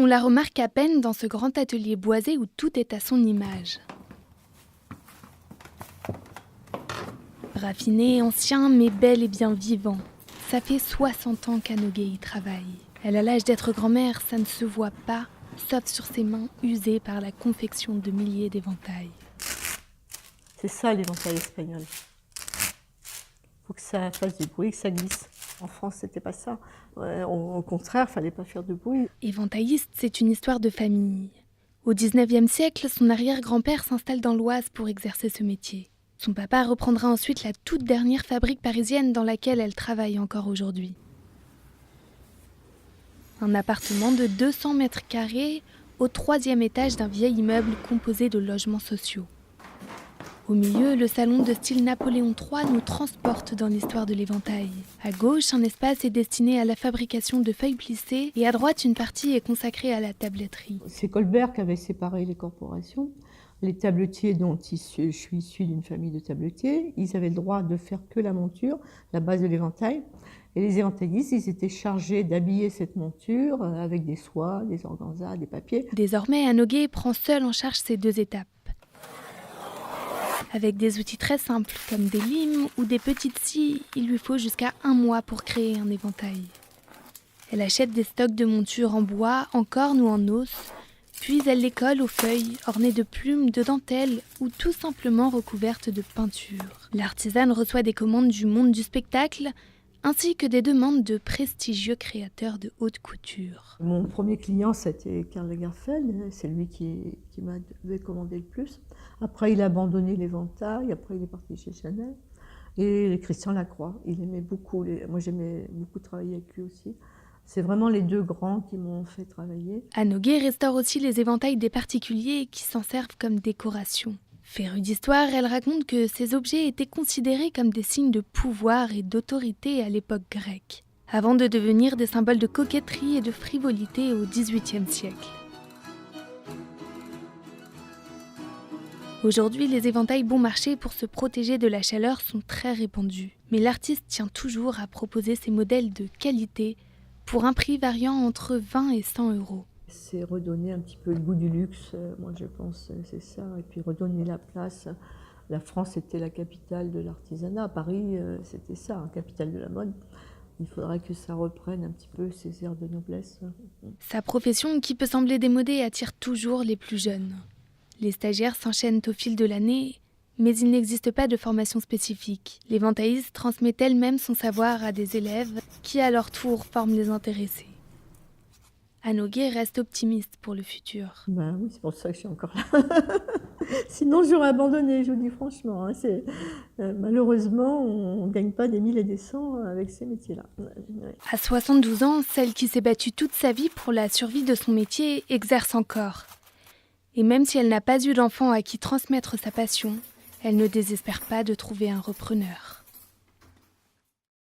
On la remarque à peine dans ce grand atelier boisé où tout est à son image. Raffiné, ancien, mais bel et bien vivant. Ça fait 60 ans qu'Anogué y travaille. Elle a l'âge d'être grand-mère, ça ne se voit pas, sauf sur ses mains usées par la confection de milliers d'éventails. C'est ça l'éventail espagnol. Il faut que ça fasse du bruit, que ça glisse. En France, c'était pas ça. Au contraire, il fallait pas faire de bruit. Éventailliste, c'est une histoire de famille. Au XIXe siècle, son arrière-grand-père s'installe dans l'Oise pour exercer ce métier. Son papa reprendra ensuite la toute dernière fabrique parisienne dans laquelle elle travaille encore aujourd'hui. Un appartement de 200 mètres carrés au 3e étage d'un vieil immeuble composé de logements sociaux. Au milieu, le salon de style Napoléon III nous transporte dans l'histoire de l'éventail. À gauche, un espace est destiné à la fabrication de feuilles plissées et à droite, une partie est consacrée à la tabletterie. C'est Colbert qui avait séparé les corporations. Les tabletiers, dont je suis issue d'une famille de tabletiers, ils avaient le droit de faire que la monture, la base de l'éventail. Et les éventaillistes, ils étaient chargés d'habiller cette monture avec des soies, des organzas, des papiers. Désormais, Anogué prend seul en charge ces 2 étapes. Avec des outils très simples comme des limes ou des petites scies, il lui faut jusqu'à 1 mois pour créer un éventail. Elle achète des stocks de montures en bois, en corne ou en os, puis elle les colle aux feuilles ornées de plumes, de dentelles ou tout simplement recouvertes de peinture. L'artisane reçoit des commandes du monde du spectacle, ainsi que des demandes de prestigieux créateurs de haute couture. Mon premier client, c'était Karl Lagerfeld, c'est lui qui m'avait commandé le plus. Après, il a abandonné l'éventail, après il est parti chez Chanel. Et Christian Lacroix, il aimait beaucoup, moi j'aimais beaucoup travailler avec lui aussi. C'est vraiment les 2 grands qui m'ont fait travailler. Anogué restaure aussi les éventails des particuliers qui s'en servent comme décoration. Férue d'histoire, elle raconte que ces objets étaient considérés comme des signes de pouvoir et d'autorité à l'époque grecque, avant de devenir des symboles de coquetterie et de frivolité au XVIIIe siècle. Aujourd'hui, les éventails bon marché pour se protéger de la chaleur sont très répandus. Mais l'artiste tient toujours à proposer ses modèles de qualité pour un prix variant entre 20 et 100 euros. C'est redonner un petit peu le goût du luxe, moi je pense, c'est ça. Et puis redonner la place. La France était la capitale de l'artisanat. Paris, c'était ça, la capitale de la mode. Il faudrait que ça reprenne un petit peu ces airs de noblesse. Sa profession, qui peut sembler démodée, attire toujours les plus jeunes. Les stagiaires s'enchaînent au fil de l'année, mais il n'existe pas de formation spécifique. L'éventailliste transmet elle-même son savoir à des élèves qui, à leur tour, forment les intéressés. Anogué reste optimiste pour le futur. Ben oui, c'est pour ça que je suis encore là. Sinon, j'aurais abandonné, je vous dis franchement. Malheureusement, on ne gagne pas des 1000 et des 100 avec ces métiers-là. Ouais. À 72 ans, celle qui s'est battue toute sa vie pour la survie de son métier exerce encore. Et même si elle n'a pas eu d'enfant à qui transmettre sa passion, elle ne désespère pas de trouver un repreneur.